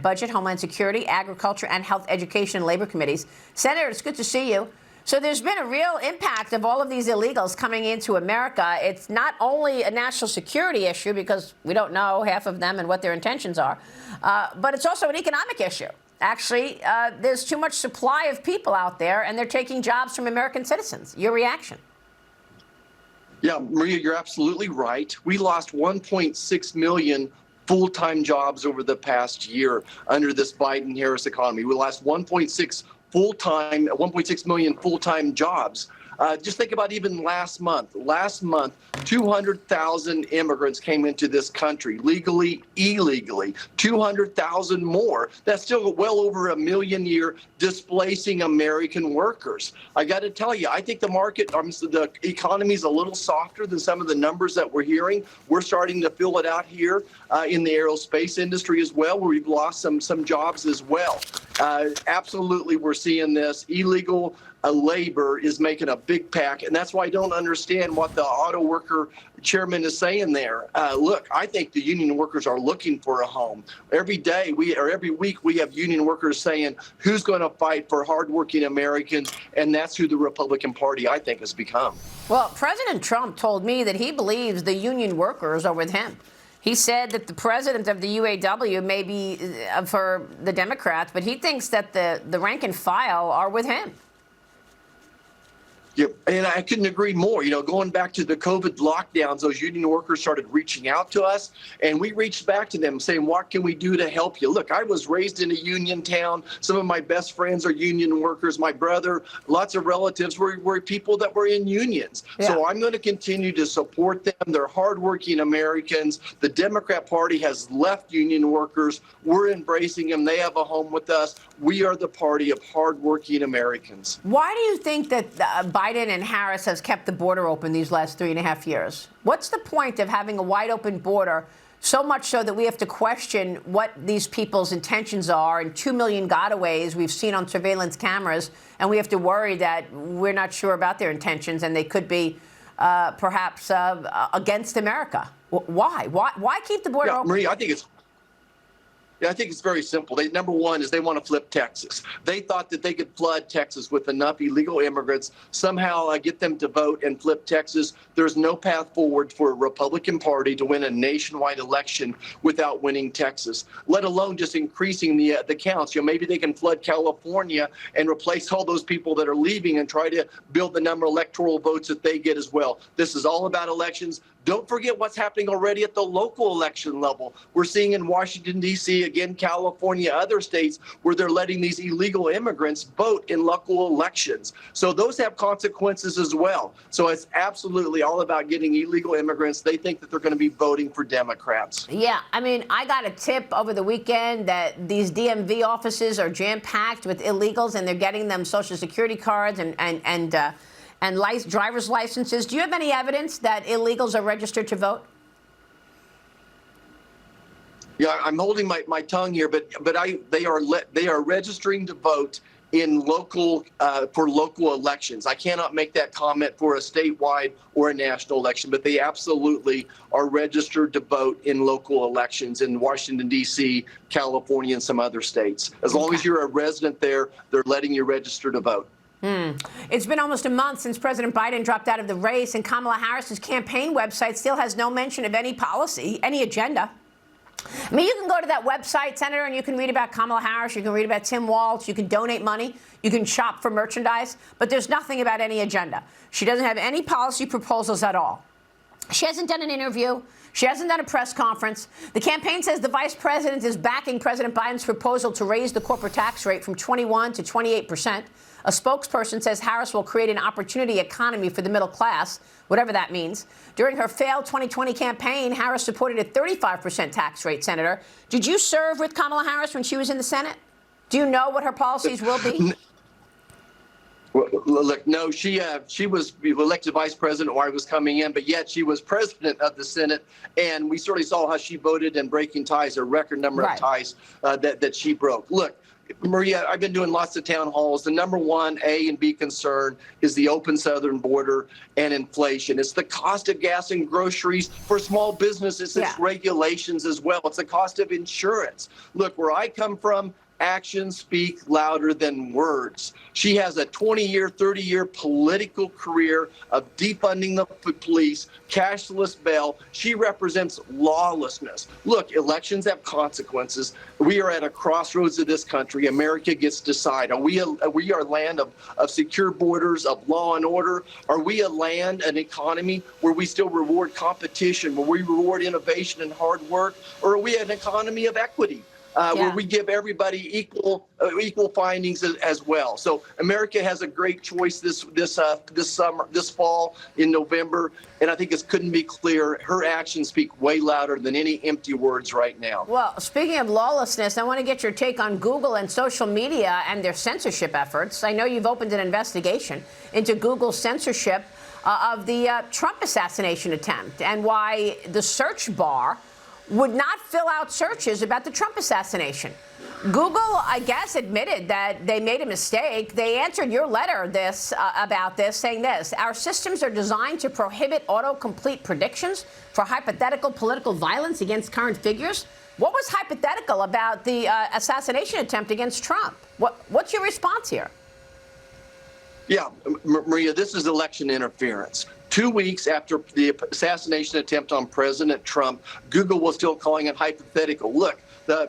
Budget, Homeland Security, Agriculture, and Health, Education, and Labor Committees. Senator, it's good to see you. So there's been a real impact of all of these illegals coming into America. It's not only a national security issue because we don't know half of them and what their intentions are, but it's also an economic issue. Actually, there's too much supply of people out there, and they're taking jobs from American citizens. Your reaction? Yeah, Maria, you're absolutely right. We lost 1.6 million full-time jobs over the past year under this Biden-Harris economy. We lost 1.6 million full-time jobs. Just think about even last month. Last month, 200,000 immigrants came into this country, legally, illegally, 200,000 more. That's still well over a million a year displacing American workers. I got to tell you, I think the market, the economy is a little softer than some of the numbers that we're hearing. We're starting to feel it out here in the aerospace industry as well, where we've lost some jobs as well. Absolutely, we're seeing this. Illegal labor is making a big pack, and that's why I don't understand what the auto worker chairman is saying there. Look, I think the union workers are looking for a home. Every week we have union workers saying who's going to fight for hardworking Americans, and that's who the Republican Party, I think, has become. Well, President Trump told me that he believes the union workers are with him. He said that the president of the UAW may be for the Democrats, but he thinks that the rank and file are with him. Yeah, and I couldn't agree more. You know, going back to the COVID lockdowns, those union workers started reaching out to us, and we reached back to them saying, what can we do to help you? Look, I was raised in a union town. Some of my best friends are union workers. My brother, lots of relatives were people that were in unions. Yeah. So I'm going to continue to support them. They're hardworking Americans. The Democrat Party has left union workers. We're embracing them. They have a home with us. We are the party of hardworking Americans. Why do you think that Biden and Harris has kept the border open these last 3.5 years? What's the point of having a wide open border, so much so that we have to question what these people's intentions are, and 2 million gotaways we've seen on surveillance cameras, and we have to worry that we're not sure about their intentions and they could be perhaps against America? Why keep the border open? Maria, I think it's very simple. Number one is they want to flip Texas. They thought that they could flood Texas with enough illegal immigrants, somehow get them to vote and flip Texas. There's no path forward for a Republican Party to win a nationwide election without winning Texas, let alone just increasing the counts. You know, maybe they can flood California and replace all those people that are leaving and try to build the number of electoral votes that they get as well. This is all about elections. Don't forget what's happening already at the local election level. We're seeing in Washington, D.C., again, California, other states, where they're letting these illegal immigrants vote in local elections. So those have consequences as well. So it's absolutely all about getting illegal immigrants. They think that they're going to be voting for Democrats. Yeah, I mean, I got a tip over the weekend that these DMV offices are jam-packed with illegals, and they're getting them Social Security cards and driver's licenses. Do you have any evidence that illegals are registered to vote? Yeah, I'm holding my tongue here, but they are registering to vote in for local elections. I cannot make that comment for a statewide or a national election, but they absolutely are registered to vote in local elections in Washington, D.C., California, and some other states. As long as you're a resident there, they're letting you register to vote. It's been almost a month since President Biden dropped out of the race, and Kamala Harris's campaign website still has no mention of any policy, any agenda. I mean, you can go to that website, Senator, and you can read about Kamala Harris, you can read about Tim Walz, you can donate money, you can shop for merchandise, but there's nothing about any agenda. She doesn't have any policy proposals at all. She hasn't done an interview. She hasn't done a press conference. The campaign says the vice president is backing President Biden's proposal to raise the corporate tax rate from 21% to 28%. A spokesperson says Harris will create an opportunity economy for the middle class, whatever that means. During her failed 2020 campaign, Harris supported a 35% tax rate, Senator. Did you serve with Kamala Harris when she was in the Senate? Do you know what her policies will be? Well, look, no, she was elected vice president while I was coming in, but yet she was president of the Senate, and we certainly saw how she voted in breaking ties, a record number of ties that she broke. Look, Maria, I've been doing lots of town halls. The number one A and B concern is the open southern border and inflation. It's the cost of gas and groceries for small businesses. It's regulations as well. It's the cost of insurance. Look, where I come from, actions speak louder than words. She has a 20-year, 30-year political career of defunding the police, cashless bail. She represents lawlessness. Look, elections have consequences. We are at a crossroads of this country. America gets to decide. Are we a land of secure borders, of law and order? Are we a land, an economy where we still reward competition, where we reward innovation and hard work? Or are we an economy of equity? Where we give everybody equal findings as well. So America has a great choice this fall in November, and I think it couldn't be clearer. Her actions speak way louder than any empty words right now. Well, speaking of lawlessness, I want to get your take on Google and social media and their censorship efforts. I know you've opened an investigation into Google's censorship of the Trump assassination attempt and why the search bar would not fill out searches about the Trump assassination. Google, I guess, admitted that they made a mistake. They answered your letter about this, saying this: our systems are designed to prohibit autocomplete predictions for hypothetical political violence against current figures. What was hypothetical about the assassination attempt against Trump? What's your response here? Yeah, Maria, this is election interference. 2 weeks after the assassination attempt on President Trump, Google was still calling it hypothetical. Look,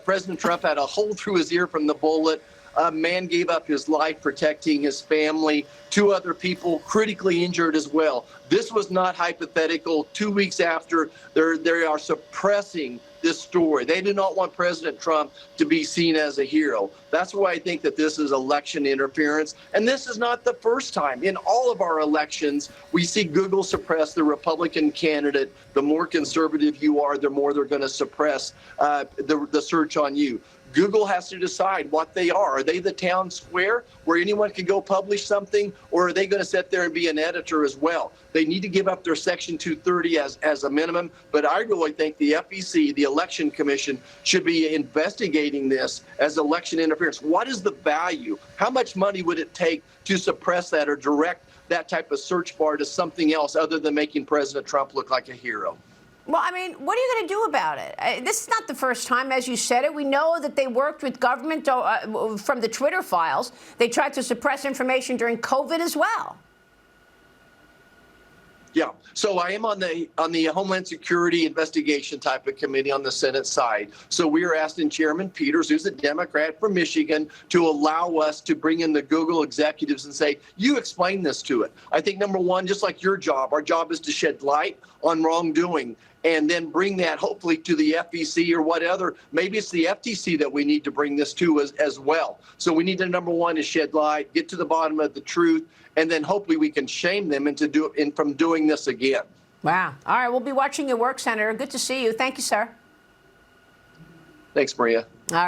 President Trump had a hole through his ear from the bullet. A man gave up his life protecting his family. 2 other people critically injured as well. This was not hypothetical. 2 weeks after, they are suppressing this story. They do not want President Trump to be seen as a hero. That's why I think that this is election interference. And this is not the first time. In all of our elections, we see Google suppress the Republican candidate. The more conservative you are, the more they're going to suppress the search on you. Google has to decide what they are. Are they the town square where anyone can go publish something, or are they going to sit there and be an editor as well? They need to give up their Section 230 as a minimum. But I really think the FEC, the Election Commission, should be investigating this as election interference. What is the value? How much money would it take to suppress that or direct that type of search bar to something else other than making President Trump look like a hero? Well, I mean, what are you going to do about it? This is not the first time, as you said it. We know that they worked with government from the Twitter files. They tried to suppress information during COVID as well. Yeah, so I am on the Homeland Security investigation type of committee on the Senate side. So we are asking Chairman Peters, who's a Democrat from Michigan, to allow us to bring in the Google executives and say, you explain this to it. I think, number one, just like your job, our job is to shed light on wrongdoing and then bring that hopefully to the FEC or whatever. Maybe it's the FTC that we need to bring this to as well. So we need to, number one, is shed light, get to the bottom of the truth, and then hopefully we can shame them from doing this again. Wow. All right, we'll be watching your work, Senator. Good to see you. Thank you, sir. Thanks, Maria. All right.